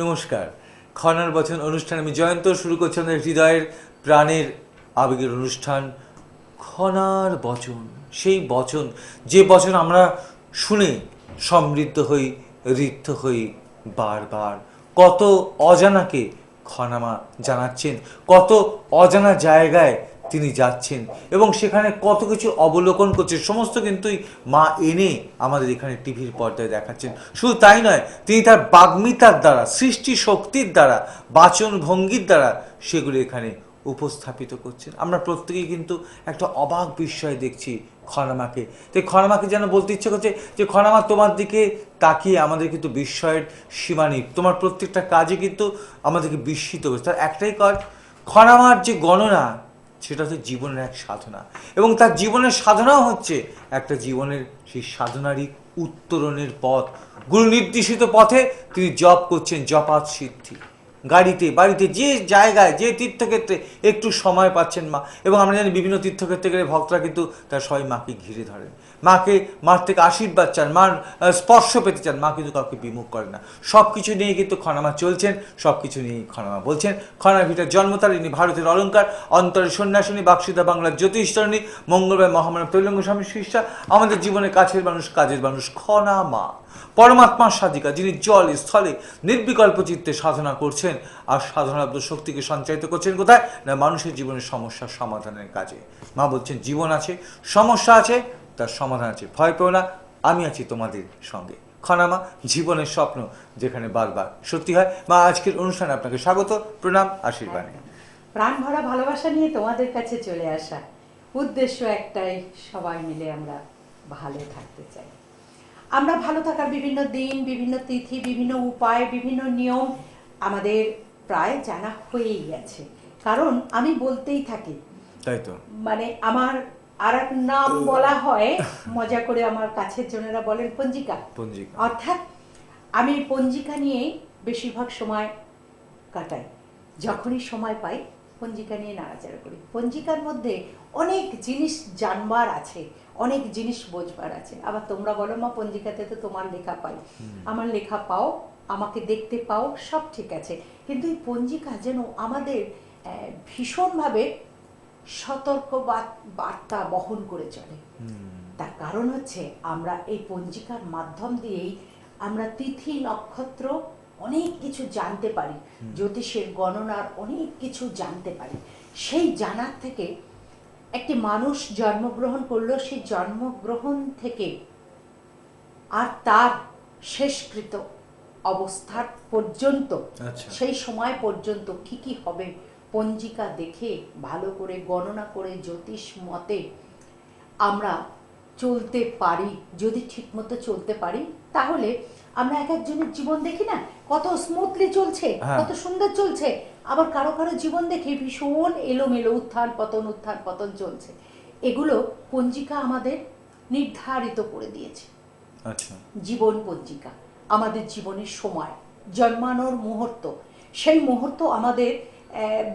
নমস্কার। খনার বচন অনুষ্ঠান আমি জয়ন্ত শুরু করছি আমাদের হৃদয়ের প্রাণের আবেগের অনুষ্ঠান খনার বচন। সেই বচন, যে বচন আমরা শুনে সমৃদ্ধ হই, ঋদ্ধ হই বারবার। কত অজানাকে খনামা জানাচ্ছেন, কত অজানা জায়গায় তিনি যাচ্ছেন এবং সেখানে কত কিছু অবলোকন করছেন, সমস্ত কিন্তুই মা এনে আমাদের এখানে টিভির পর্দায় দেখাচ্ছেন। শুধু তাই নয়, তিনি তার বাগ্মিতার দ্বারা, সৃষ্টি শক্তির দ্বারা, বাচন ভঙ্গির দ্বারা সেগুলো এখানে উপস্থাপিত করছেন। আমরা প্রত্যেকেই কিন্তু একটা অবাক বিস্ময় দেখছি খনামাকে। তো খনামাকে যেন বলতে ইচ্ছে করছে যে খনামা, তোমার দিকে তাকিয়ে আমাদের কিন্তু বিস্ময়ের সীমা নেই। তোমার প্রত্যেকটা কাজে কিন্তু আমাদেরকে বিস্মিত করছে। তার একটাই কাজ, খনামার যে গণনা সেটা হচ্ছে জীবনের এক সাধনা, এবং তার জীবনের সাধনাও হচ্ছে একটা জীবনের সেই সাধনারই উত্তরণের পথ। গুরু নির্দেশিত পথে তিনি জপ করছেন, জপাত সিদ্ধি। গাড়িতে, বাড়িতে, যে জায়গায়, যে তীর্থক্ষেত্রে একটু সময় পাচ্ছেন মা, এবং আমরা জানি বিভিন্ন তীর্থক্ষেত্রে গেলে ভক্তরা কিন্তু তার সবাই মাকে ঘিরে ধরেন, মাকে, মার থেকে আশীর্বাদ চান, মার স্পর্শ পেতে চান। মা কিন্তু কাউকে বিমুখ করে না। সব কিছু নিয়ে কিন্তু খনামা চলছেন, সব কিছু নিয়েই খনামা বলছেন। খনার ভিটার জন্মতারিণী, ভারতের অলঙ্কার, অন্তরের সন্ন্যাসিনী, বাক্সিতা বাংলার জ্যোতিষতরণী, মঙ্গলবার মহামানব তৈলঙ্গ স্বামী শিষ্যা, আমাদের জীবনের কাছের মানুষ, কাজের মানুষ খনামা, পরমাত্মার সাধিকা, যিনি জল স্থলে নির্বিকল্প চিত্তে সাধনা করছেন, আর সাধনাব্দ শক্তিকে সঞ্চারিত করছেন কোথায় না মানুষের জীবনের সমস্যার সমাধানের কাজে। মা বলছেন জীবন আছে, সমস্যা আছে, তার সমাধান আছে, ভয় পেও না, আমি আছি তোমাদের সঙ্গে। খনামা, জীবনের স্বপ্ন যেখানে বারবার সত্যি হয়। মা, আজকের অনুষ্ঠানে আপনাকে স্বাগত, প্রণাম, আশীর্বাদ। প্রাণ ভরা ভালোবাসা নিয়ে তোমাদের কাছে চলে আসা, উদ্দেশ্য একটাই, সবাই মিলে আমরা ভালো থাকতে চাই। আমরা ভালো থাকার বিভিন্ন দিন, বিভিন্ন তিথি, বিভিন্ন উপায়, বিভিন্ন নিয়ম আমাদের প্রায় জানা হয়েই গেছে, কারণ আমি বলতেই থাকি। তাই তো, মানে আমার আর এক নাম বলা হয় মজা করে, আমার কাছের জনেরা বলেন পঞ্জিকা। পঞ্জিকা অর্থাৎ আমি পঞ্জিকা নিয়েই বেশিরভাগ সময় কাটাই। যখনই সময় পাই পঞ্জিকা নিয়ে নাড়াচাড়া করি। পঞ্জিকার মধ্যে অনেক জিনিস জানবার আছে, অনেক জিনিস বোঝবার আছে। আবার তোমরা বলো মা পঞ্জিকাতে তো তোমার লেখা পাই, আমার লেখা পাও, আমাকে দেখতে পাও, সব ঠিক আছে, কিন্তু এই পঞ্জিকা যেন আমাদের ভীষণভাবে সতর্ক বার্তা বহন করে চলে। তার কারণ হচ্ছে আমরা এই পঞ্জিকার মাধ্যম দিয়েই আমরা তিথি নক্ষত্র অনেক কিছু জানতে পারি, জ্যোতিষের গণনার অনেক কিছু জানতে পারি। সেই জানার থেকে একটি মানুষ জন্মগ্রহণ করলো, সেই জন্মগ্রহণ থেকে আর তার শেষকৃত অবস্থার পর্যন্ত, সেই সময় পর্যন্ত কি কি হবে পঞ্জিকা দেখে ভালো করে গণনা করে জ্যোতিষ মতে আমরা চলতে পারি। যদি ঠিকমতো চলতে পারি তাহলে আমরা এক একজনের জীবন দেখি না কত স্মুথলি চলছে, কত সুন্দর চলছে, আবার কারো কারো জীবন দেখে ভীষণ এলোমেলো, উত্থান পতন চলছে। এগুলো পঞ্জিকা আমাদের নির্ধারিত করে দিয়েছে। আচ্ছা, জীবন পঞ্জিকা আমাদের জীবনের সময়, জন্মানোর মুহূর্ত, সেই মুহূর্ত আমাদের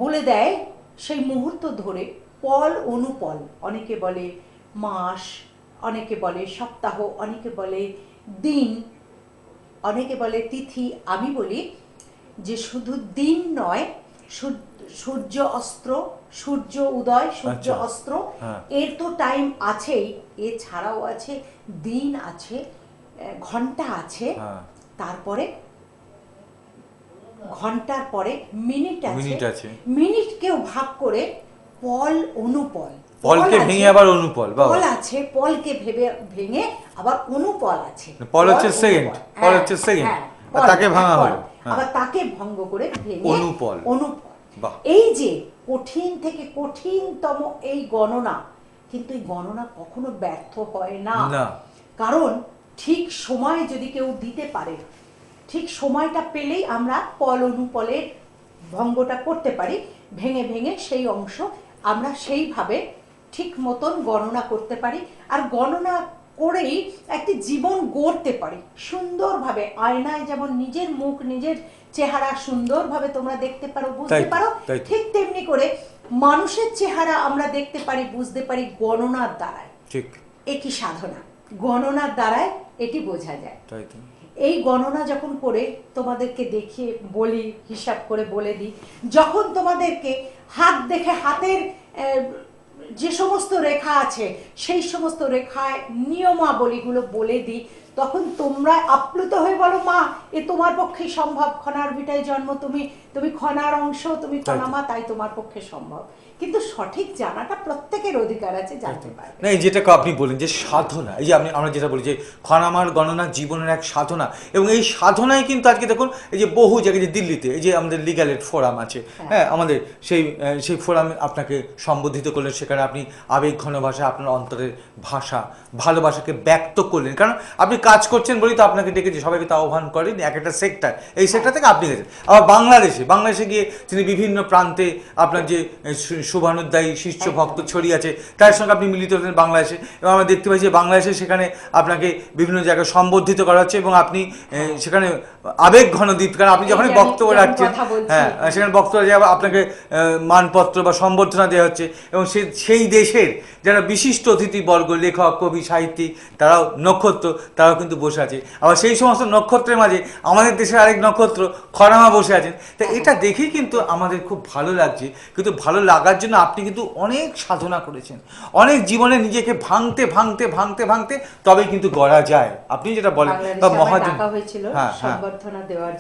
বলে দেয়। সেই মুহূর্ত ধরে পল অনুপল, অনেকে বলে মাস, অনেকে বলে সপ্তাহ, অনেকে বলে দিন, অনেকে বলে তিথি। আমি বলি যে শুধু দিন নয়, সূর্য অস্ত্র, সূর্য উদয়, সূর্য অস্ত্র, এর তো টাইম আছেই, এছাড়াও আছে দিন, আছে ঘন্টা আছে, তারপরে ঘন্টার পরে মিনিট আছে, মিনিটকেও ভাগ করে পল অনুপল, পলকে ভেঙে আবার অনুপল, পল আছে, পলকে ভেঙে আবার অনুপল আছে। পল হচ্ছে সেকেন্ড, পল হচ্ছে সেকেন্ড, তাকে ভাঙা হলো, আবার তাকে ভঙ্গ করে ভেঙে অনুপল। এই যে কঠিন থেকে কঠিনতম এই গণনা, কিন্তু এই গণনা কখনো ব্যর্থ হয় না, কারণ ঠিক সময় যদি কেউ দিতে পারে, ঠিক সময়টা পেলেই আমরা পল অনুপলের ভঙ্গটা করতে পারি, ভেঙে ভেঙে সেই অংশ আমরা সেইভাবে ঠিক মতন গণনা করতে পারি। আর গণনা করেই একটি জীবন গড়তে পারি সুন্দরভাবে। আয়নায় যেমন নিজের মুখ, নিজের চেহারা সুন্দরভাবে তোমরা দেখতে পারো, বুঝতে পারো, ঠিক তেমনি করে মানুষের চেহারা আমরা দেখতে পারি, বুঝতে পারি গণনার দ্বারাই। ঠিক একই সাধনা। গণনার দ্বারাই এটি বোঝা যায়। তাই তো। এই গণনা যখন করে তোমাদেরকে দেখিয়ে বলি, হিসাব করে বলে দিই, যখন তোমাদেরকে হাত দেখে হাতের যে সমস্ত রেখা আছে সেই সমস্ত রেখায় নিয়মাবলীগুলো বলে দিই, তখন তোমরা আপ্লুত হয়ে বলো, মা এ তোমার পক্ষে সম্ভব, খনার ভিটায় জন্ম, তুমি খনার অংশ, তুমি খনামা, তাই তোমার পক্ষে সম্ভব। কিন্তু সঠিক জানাটা প্রত্যেকের অধিকার আছে, জানতে পারবে না। এই যেটা আপনি বলেন যে সাধনা, এই যে আমরা যেটা বলি যে খনামার গণনা জীবনের এক সাধনা, এবং এই সাধনায় কিন্তু আজকে দেখুন এই যে বহু জায়গায়, যে দিল্লিতে এই যে আমাদের লিগ্যাল এড ফোরাম আছে, হ্যাঁ আমাদের সেই ফোরামে আপনাকে সম্বোধিত করলেন, সেখানে আপনি আবেগ ঘন ভাষায় আপনার অন্তরের ভাষা ভালোবাসাকে ব্যক্ত করলেন, কারণ আপনি কাজ করছেন বলেই তো আপনাকে ডেকেছে, সবাইকে তো আহ্বান করেন এক একটা সেক্টর, এই সেক্টর থেকে আপনি গেছেন। আবার বাংলাদেশে গিয়ে তিনি বিভিন্ন প্রান্তে আপনার যে শুভানুধ্যায়ী শিষ্য ভক্ত ছড়িয়ে আছে তার সঙ্গে আপনি মিলিত হলেন বাংলাদেশে, এবং আমরা দেখতে পাই যে বাংলাদেশে সেখানে আপনাকে বিভিন্ন জায়গায় সম্বোধিত করা হচ্ছে, এবং আপনি সেখানে আবেগ ঘন দ্বীপ, কারণ আপনি যখনই বক্তব্য রাখছেন, হ্যাঁ সেখানে বক্তব্য যাবে আপনাকে মানপত্র বা সম্বর্ধনা দেওয়া হচ্ছে, এবং সেই দেশের যারা বিশিষ্ট অতিথিবর্গ, লেখক, কবি, সাহিত্যিক, তারাও নক্ষত্র, তারাও কিন্তু বসে আছে। আবার সেই সমস্ত নক্ষত্রের মাঝে আমাদের দেশের আরেক নক্ষত্র খনামা বসে আছেন। তা এটা দেখেই কিন্তু আমাদের খুব ভালো লাগছে, কিন্তু ভালো লাগার জন্য আপনি কিন্তু অনেক সাধনা করেছেন, অনেক জীবনে নিজেকে ভাঙতে ভাঙতে ভাঙতে ভাঙতে তবে কিন্তু গড়া যায়। আপনি যেটা বলেন বা মহাজন সংবর্ধনা দেওয়ার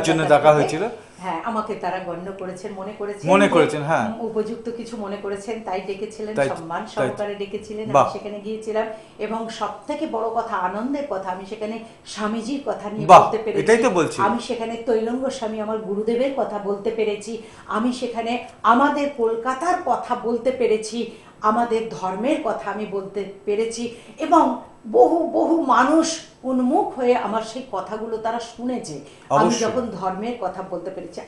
জন্য ডাকা হয়েছিল, হ্যাঁ আমাকে তারা গণ্য করেছেন, মনে করেছেন হ্যাঁ উপযুক্ত কিছু মনে করেছেন, তাই ডেকেছিলেন, সম্মান সহকারে ডেকেছিলেন, আমি সেখানে গিয়েছিলাম। এবং সব থেকে বড় কথা, আনন্দের কথা, আমি সেখানে স্বামীজির কথা নিয়ে বলতে পেরেছি, আমি সেখানে তৈলঙ্গ স্বামী আমার গুরুদেবের কথা বলতে পেরেছি, আমি সেখানে আমাদের কলকাতার কথা বলতে পেরেছি, আমাদের ধর্মের কথা আমি বলতে পেরেছি, এবং বহু বহু মানুষ উন্মুখ হয়ে আমার সেই কথাগুলো তারা শুনেছে। আমি যখন ধর্মের কথা বলতে পেরেছি,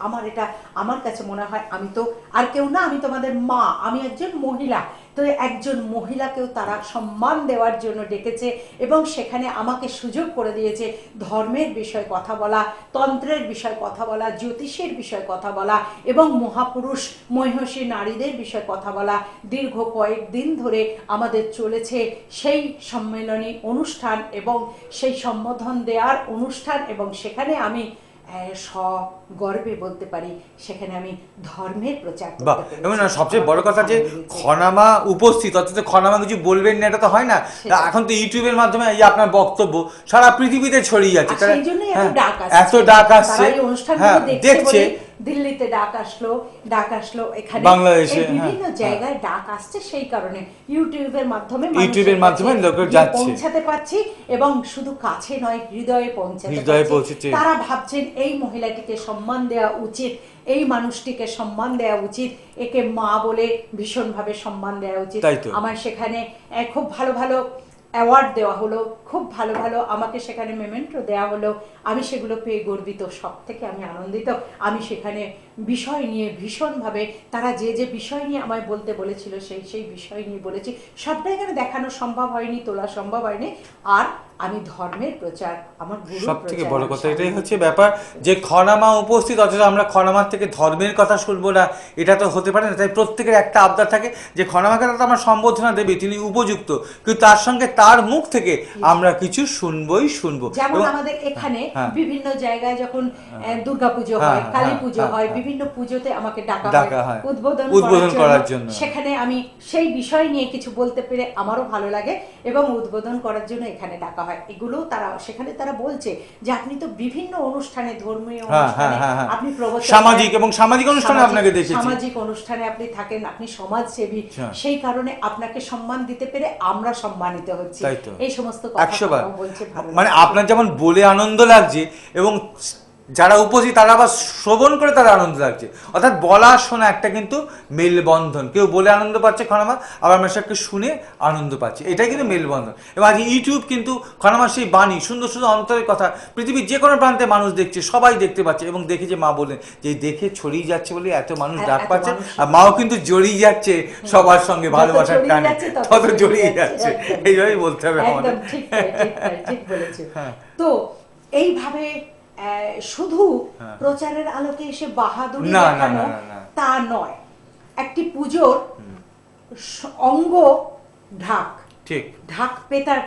আমার কাছে মনে হয় আমি তো আর কেউ না, আমি তোমাদের মা, আমি একজন মহিলা, তো একজন মহিলাকেও তারা সম্মান দেওয়ার জন্য ডেকেছে, এবং সেখানে আমাকে সুযোগ করে দিয়েছে ধর্মের বিষয়ে কথা বলা, তন্ত্রের বিষয়ে কথা বলা, জ্যোতিষের বিষয়ে কথা বলা, এবং মহাপুরুষ মহিষী নারীদের বিষয়ে কথা বলা। দীর্ঘ কয়েকদিন ধরে আমাদের চলেছে সেই সম্মেলনী অনুষ্ঠান এবং সেই সম্বোধন দেওয়ার অনুষ্ঠান, এবং সেখানে আমি গর্বে বলতে পারি সেখানে আমি ধর্মের প্রচার করতে পেরেছি। এবং সবচেয়ে বড় কথা যে খনামা উপস্থিত, অথচ খনামা কিছু বলবেন না, এটা তো হয় না। এখন তো ইউটিউবের মাধ্যমে এই আপনার বক্তব্য সারা পৃথিবীতে ছড়িয়ে যাচ্ছে, সেই জন্যই এত ডাক আসছে, হ্যাঁ দেখছে, দিল্লিতে ডাক আসলো এখানে বাংলাদেশে বিভিন্ন জায়গায় ডাক আসছে, সেই কারণে ইউটিউবের মাধ্যমে লোক যাচ্ছে, পৌঁছাতে পারছি, এবং শুধু কাছে নয় হৃদয়ে পৌঁছাচ্ছে। তারা ভাবছেন এই মহিলাটিকে সম্মান দেওয়া উচিত, এই মানুষটিকে সম্মান দেওয়া উচিত, একে মা বলে ভীষণভাবে সম্মান দেওয়া উচিত। আমার সেখানে খুব ভালো ভালো অ্যাওয়ার্ড দেওয়া হলো, খুব ভালো ভালো আমাকে সেখানে মেমেন্টো দেওয়া হলো, আমি সেগুলো পেয়ে গর্বিত, সব থেকে আমি আনন্দিত। আমি সেখানে বিষয় নিয়ে ভীষণভাবে, তারা যে বিষয় নিয়ে আমায় বলতে বলেছিল সেই বিষয় নিয়ে বলেছি, সবটাই এখানে দেখানো সম্ভব হয়নি, তোলা সম্ভব হয়নি। আর আমি ধর্মের প্রচার, আমার গুরু, সব থেকে বড় কথা এটাই হচ্ছে ব্যাপার, যে খনামা উপস্থিত, অথচ আমরা খনামার থেকে ধর্মের কথা শুনবো না, এটা তো হতে পারে না। তাই প্রত্যেকের একটা আবদার থাকে যে খনামাকে তো আমার সম্বোধনা দেবে, তিনি উপযুক্ত, কিন্তু তার সঙ্গে তার মুখ থেকে আমরা কিছু শুনবো। যেমন আমাদের এখানে বিভিন্ন জায়গায় যখন দুর্গাপুজো হয়, কালী পুজো হয়, বিভিন্ন পুজোতে আমাকে ডাকা হয় উদ্বোধন করার জন্য। সেখানে আমি সেই বিষয় নিয়ে কিছু বলতে পেরে আমারও ভালো লাগে, এবং উদ্বোধন করার জন্য এখানে ডাকা হয়। এগুলো সেখানে তারা বলছে যে আপনি তো বিভিন্ন অনুষ্ঠানে, ধর্মীয় অনুষ্ঠানে আপনি প্রবচন, সামাজিক অনুষ্ঠানে আপনাকে দেখেছি, সামাজিক অনুষ্ঠানে আপনি থাকেন, আপনি সমাজসেবী, সেই কারণে আপনাকে সম্মান দিতে পেরে আমরা সম্মানিত হচ্ছি। এই সমস্ত কথা বলছে, মানে আপনার যেমন বলে আনন্দ লাগছে, এবং যারা উপস্থিত তারা আবার শ্রবণ করে তারা আনন্দ লাগছে, অর্থাৎ বলা শোনা একটা কিন্তু মেলবন্ধন। কেউ বলে আনন্দ পাচ্ছে খনামা, আবার আমরা সেটাকে শুনে আনন্দ পাচ্ছি, এটাই কিন্তু মেলবন্ধন। এবং আজ ইউটিউব কিন্তু খনামার সেই বাণী, সুন্দর সুন্দর অন্তরের কথা পৃথিবীর যে কোনো প্রান্তে মানুষ দেখছে, সবাই দেখতে পাচ্ছে, এবং দেখে যে মা বললেন যে দেখে ছড়িয়ে যাচ্ছে বলে এত মানুষ ডাক পাচ্ছে, আর মাও কিন্তু জড়িয়ে যাচ্ছে সবার সঙ্গে, ভালোবাসার টানে তত জড়িয়ে যাচ্ছে, এইভাবেই বলতে হবে আমাদের। ঠিক বলেছে। তো এইভাবে শুধু প্রচারের আলোকে এসে বাহাদুরি দেখানো তা নয়, একটি পুজোর অঙ্গ ঢাক, ঠিক। ঢাক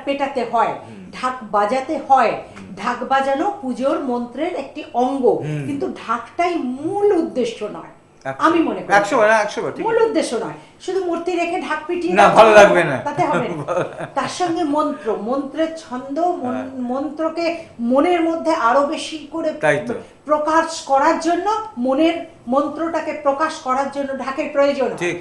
পেটাতে হয়, ঢাক বাজাতে হয়। ঢাক বাজানো পুজোর মন্ত্রের একটি অঙ্গ, কিন্তু ঢাকটাই মূল উদ্দেশ্য নয়, আমি মনে করি 100 ঠিক। মূল উদ্দেশ্য নয়। শুধু মূর্তি রেখে ঢাক পিটিয়ে না, ভালো লাগবে না, তাতে হবে না। তার সঙ্গে মন্ত্রের ছন্দ, মন্ত্রকে মনের মধ্যে আরো বেশি করে প্রকাশ করার জন্য, মন্ত্রটাকে প্রকাশ করার জন্য ঢাকের প্রয়োজন হয়।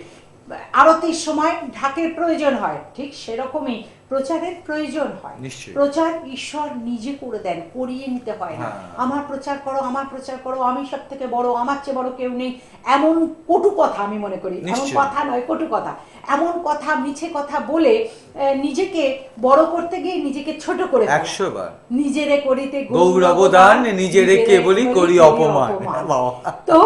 আরতির সময় ঢাকের প্রয়োজন হয়, ঠিক সেরকমই প্রচারের প্রয়োজন হয়। প্রচার ঈশ্বর নিজে করে দেন, করিয়ে নিতে হয় না। আমার প্রচার করো, আমার প্রচার করো, আমি সব থেকে বড়, আমার চেয়ে বড় কেউ নেই, এমন কটু কথা আমি মনে করি। এমন কথা নয়, কটু কথা, এমন কথা, মিছে কথা বলে নিজেকে বড় করতে গিয়ে নিজেকে ছোট করে 100 বার নিজেরে করিতে গৌরব দান, নিজেরে কেবলই করি অপমান। তো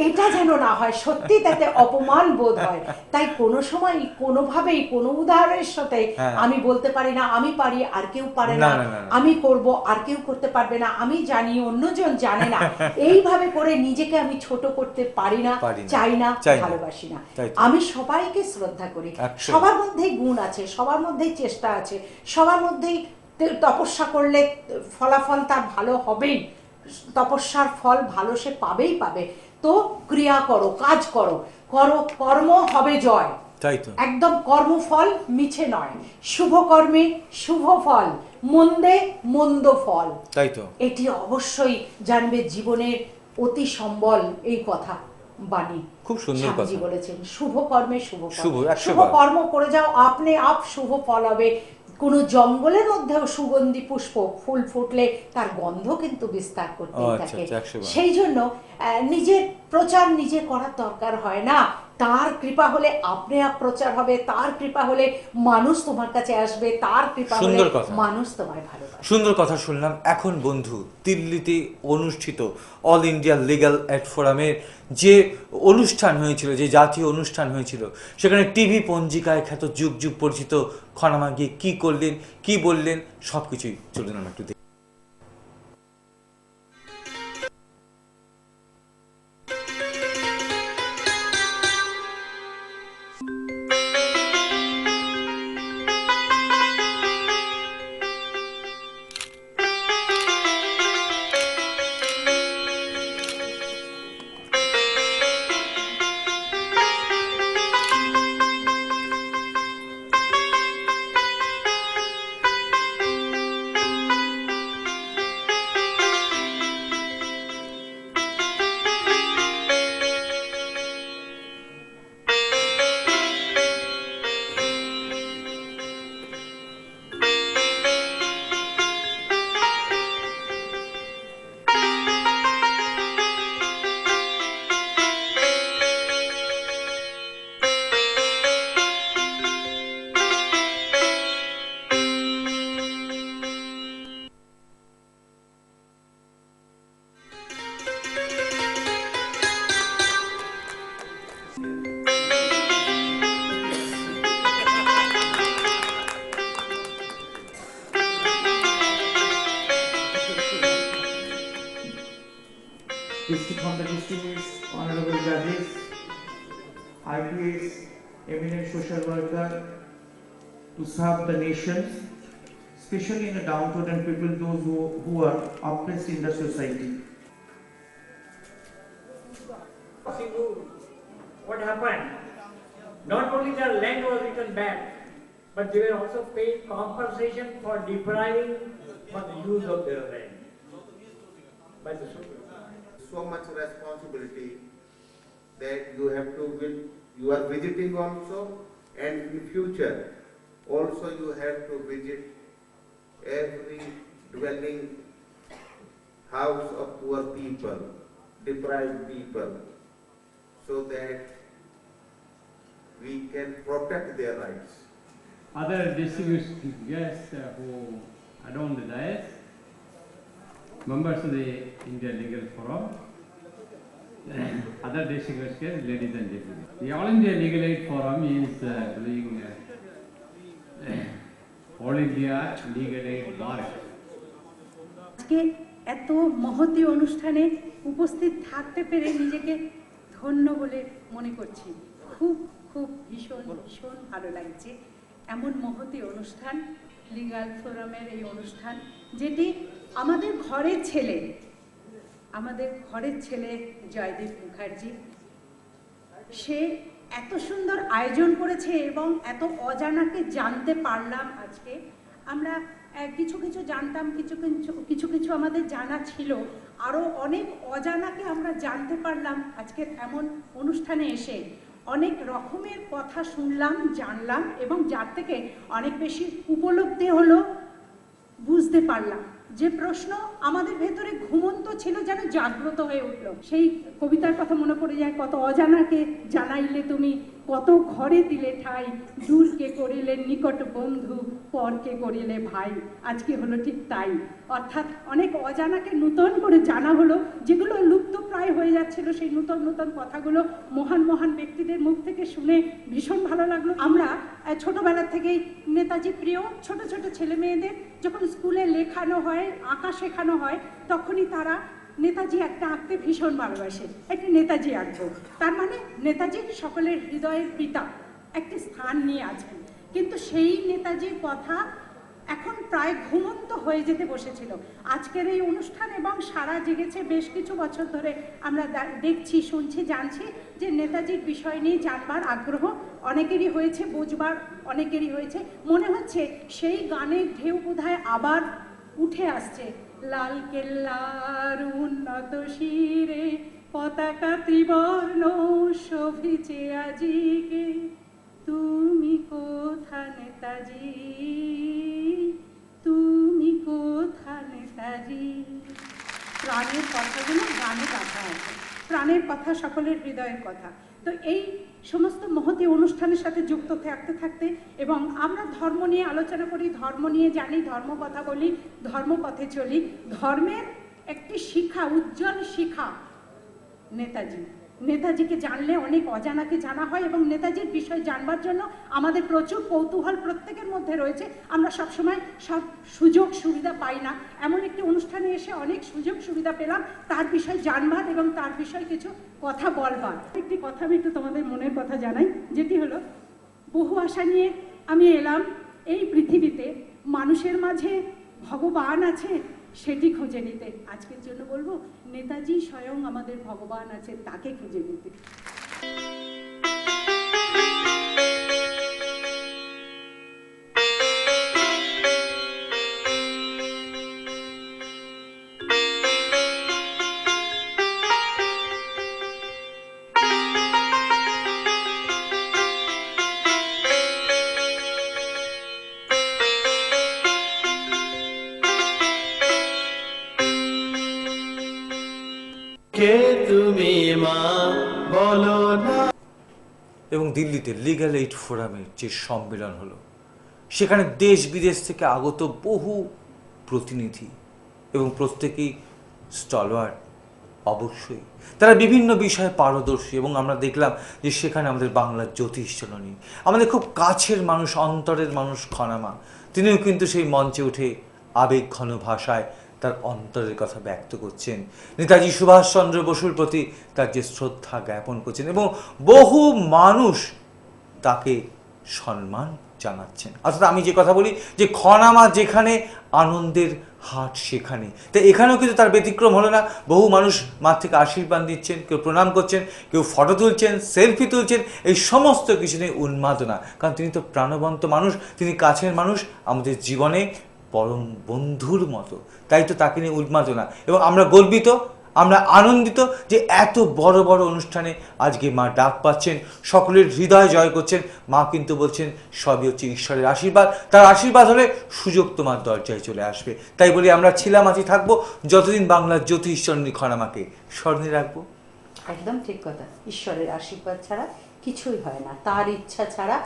এটা যেন না হয়, সত্যি তাতে অপমান বোধ হয়। তাই কোনো সময় কোনোভাবেই কোনো উদাহরণের সাথে আমি বলতে পারি না আমি পারি আর কেউ পারে না, আমি করব আর কেউ করতে পারবে না, আমি জানি অন্যজন জানে না, এইভাবে করে নিজেকে আমি ছোট করতে পারি না, চাই না, ভালোবাসি না। আমি সবাইকে শ্রদ্ধা করি, সবার মধ্যেই গুণ আছে, সবার মধ্যেই চেষ্টা আছে, সবার মধ্যেই তপস্যা করলে ফলাফল তার ভালো হবেই, তপস্যার ফল ভালো সে পাবেই পাবে। তো ক্রিয়া করো, কাজ করো, কর্ম হবে জয়, তাই তো একদম কর্মফল মিছে নয়, শুভ কর্মে শুভ ফল, মন্দে মন্দ ফল, তাই তো এটি অবশ্যই জানবে জীবনের অতি সম্বল। এই কথা বাণী খুব সুন্দর কথা বলেছেন, শুভ কর্মে শুভ ফল, শুভ 100 কর্ম করে যাও, আপনি আপ শুভ ফল হবে। কোনো জঙ্গলের মধ্যেও সুগন্ধি পুষ্প ফুল ফুটলে তার গন্ধ কিন্তু বিস্তার করতে থাকে। সেই জন্য নিজের প্রচার নিজে করার দরকার হয় না, তার কৃপা হলে আপনি আপ প্রচার হবে, তার কৃপা হলে মানুষ তোমার কাছে আসবে, তার কৃপা হলে মানুষ তোমায় ভালোবাসবে। সুন্দর কথা শুনলাম। এখন বন্ধু, দিল্লিতে অনুষ্ঠিত অল ইন্ডিয়া লিগ্যাল এড ফোরামের যে অনুষ্ঠান হয়েছিল, যে জাতীয় অনুষ্ঠান হয়েছিল, সেখানে টিভি পঞ্জিকায় খ্যাত যুগ যুগ পরিচিত খনামা গিয়ে কী করলেন, কী বললেন, সব কিছুই চলুন আমরা একটু দেখি। Distinguished honorable judges, IPS, eminent social worker, to serve the nation, especially in the downtrodden people, those who are oppressed in the society. What happened? Not only their land was returned back, but they were also paid compensation for depriving for the use of their land by the Supreme Court. So much responsibility that you are visiting also, and in future also you have to visit every dwelling house of poor people, deprived people, so that we can protect their rights. Other distinguished guests who adorn the dais, members of the India Legal Forum, other distinguished guests, ladies and gentlemen. The All India Legal Aid Forum is doing All India Legal Aid March. আজকে এত মহতী অনুষ্ঠানে উপস্থিত থাকতে পেরে নিজেকে ধন্য বলে মনে করছি। খুব খুব ভীষণ ভীষণ ভালো লাগছে। এমন মহতী অনুষ্ঠান, লিগ্যাল ফোরামের এই অনুষ্ঠান, যেটি আমাদের ঘরের ছেলে জয়দীপ মুখার্জি, সে এত সুন্দর আয়োজন করেছে এবং এত অজানাকে জানতে পারলাম। আজকে আমরা কিছু কিছু জানতাম, কিছু কিছু আমাদের জানা ছিল, আরও অনেক অজানাকে আমরা জানতে পারলাম আজকের এমন অনুষ্ঠানে এসে। অনেক রকমের কথা শুনলাম, জানলাম এবং যার থেকে অনেক বেশি উপলব্ধি হলো, বুঝতে পারলাম যে প্রশ্ন আমাদের ভেতরে ঘুমন্ত ছিল যেন জাগ্রত হয়ে উঠল। সেই কবিতার কথা মনে পড়ে যায়, কত অজানাকে জানাইলে তুমি, কত ঘরে দিলে ঠাই, দূরকে করিলে নিকট বন্ধু, পরকে করিলে ভাই। আজকে হলো ঠিক তাই, অর্থাৎ অনেক অজানাকে নূতন করে জানা হলো, যেগুলো লুপ্ত প্রায় হয়ে যাচ্ছিল। সেই নূতন নূতন কথাগুলো মহান মহান ব্যক্তিদের মুখ থেকে শুনে ভীষণ ভালো লাগলো। আমরা ছোটবেলা থেকেই নেতাজি প্রিয়। ছোট ছোট ছেলে মেয়েদের যখন স্কুলে লেখানো হয়, আঁকা শেখানো হয়, তখনই তারা নেতাজি একটা আঁকতে ভীষণ ভালোবাসে, একটা নেতাজি আঁকবো। তার মানে নেতাজি সকলের হৃদয়ের পিতা, একটি স্থান নিয়ে আছেন। কিন্তু সেই নেতাজির কথা এখন প্রায় ঘুমন্ত হয়ে যেতে বসেছিল। আজকের এই অনুষ্ঠান এবং সারা জেগেছে বেশ কিছু বছর ধরে আমরা দেখছি, শুনছি, জানছি যে নেতাজির বিষয় নিয়ে জানবার আগ্রহ অনেকেরই হয়েছে, বুঝবার অনেকেরই হয়েছে। মনে হচ্ছে সেই গানের ঢেউ বোধহয় আবার উঠে আসছে। লাল কেল্লার উন্নত শিরে পতাকা ত্রিবর্ণ শোভিছে আজিকে, তুমি কোথা নেতাজি, তুমি কোথা নেতাজি। প্রাণের কথাগুলো গানে গাথা আছে, প্রাণের কথা, সকলের হৃদয়ের কথা। তো এই সমস্ত মহতী অনুষ্ঠানের সাথে যুক্ত থাকতে থাকতে এবং আমরা ধর্ম নিয়ে আলোচনা করি, ধর্ম নিয়ে জানি, ধর্ম কথা বলি, ধর্মপথে চলি। ধর্মের একটি শিখা, উজ্জ্বল শিখা নেতাজিকে জানলে অনেক অজানাকে জানা হয় এবং নেতাজির বিষয় জানবার জন্য আমাদের প্রচুর কৌতূহল প্রত্যেকের মধ্যে রয়েছে। আমরা সবসময় সব সুযোগ সুবিধা পাই না, এমন একটি অনুষ্ঠানে এসে অনেক সুযোগ সুবিধা পেলাম তার বিষয় জানবার এবং তার বিষয়ে কিছু কথা বলবার। একটি কথা আমি একটু তোমাদের মনের কথা জানাই, যেটি হলো, বহু আশা নিয়ে আমি এলাম এই পৃথিবীতে, মানুষের মাঝে ভগবান আছে সেটি খুঁজে নিতে। আজকের জন্য বলবো, নেতাজি স্বয়ং আমাদের ভগবান আছে, তাকে খুঁজে নিতে। এবং দিল্লিতে লিগ্যাল এইড ফোরামের যে সম্মেলন হলো, সেখানে দেশ বিদেশ থেকে আগত বহু প্রতিনিধি এবং প্রত্যেকেই স্টলওয়ার্ড। অবশ্যই তারা বিভিন্ন বিষয়ে পারদর্শী এবং আমরা দেখলাম যে সেখানে আমাদের বাংলার জ্যোতিষজননী, আমাদের খুব কাছের মানুষ, অন্তরের মানুষ খনামা, তিনিও কিন্তু সেই মঞ্চে উঠে আবেগ ঘন ভাষায় তার অন্তরের কথা ব্যক্ত করছেন, নেতাজি সুভাষচন্দ্র বসুর প্রতি তার যে শ্রদ্ধা জ্ঞাপন করছেন এবং বহু মানুষ তাকে সম্মান জানাচ্ছেন। অর্থাৎ আমি যে কথা বলি যে খনামা যেখানে আনন্দের হাট সেখানে, তাই এখানেও কিন্তু তার ব্যতিক্রম হলো না। বহু মানুষ মাঠ থেকে আশীর্বাদ দিচ্ছেন, কেউ প্রণাম করছেন, কেউ ফটো তুলছেন, সেলফি তুলছেন, এই সমস্ত কিছু নিয়ে উন্মাদনা। কারণ তিনি তো প্রাণবন্ত মানুষ, তিনি কাছের মানুষ, আমাদের জীবনে পরম বন্ধুর মতো, তাই তো তাকে নিয়ে উন্মাদনা। এবং আমরা গর্বিত, আমরা আনন্দিত যে এত বড় বড় অনুষ্ঠানে আজকে মা ডাক পাচ্ছেন, সকলের হৃদয় জয় করছেন। মা কিন্তু বলছেন সবই হচ্ছে ঈশ্বরের আশীর্বাদ, তার আশীর্বাদ হলে সুযোগ তোমার দরজায় চলে আসবে। তাই বলি আমরা ছিলাম, আছি, থাকবো যতদিন বাংলার জ্যোতিষজননী খনামাকে স্মরণে রাখবো। একদম ঠিক কথা, ঈশ্বরের আশীর্বাদ ছাড়া কিছুই হয় না, তার ইচ্ছা ছাড়া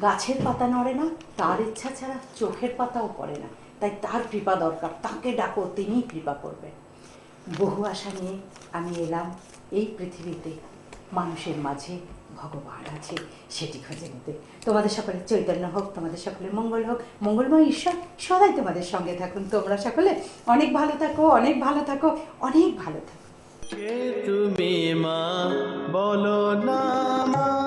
গাছের পাতা নড়ে না, তার ইচ্ছা ছাড়া চোখের পাতাও পড়ে না। তাই তার কৃপা দরকার, তাকে ডাকো, তিনিই কৃপা করবে। বহু আশা নিয়ে আমি এলাম এই পৃথিবীতে, মানুষের মাঝে ভগবান আছে সেটি খুঁজে নিতে। তোমাদের সকলের চৈতন্য হোক, তোমাদের সকলের মঙ্গল হোক, মঙ্গলময় ঈশ্বর সদাই তোমাদের সঙ্গে থাকুন। তোমরা সকলে অনেক ভালো থাকো, অনেক ভালো থাকো, অনেক ভালো থাকো। তুমি মা বলো না মা।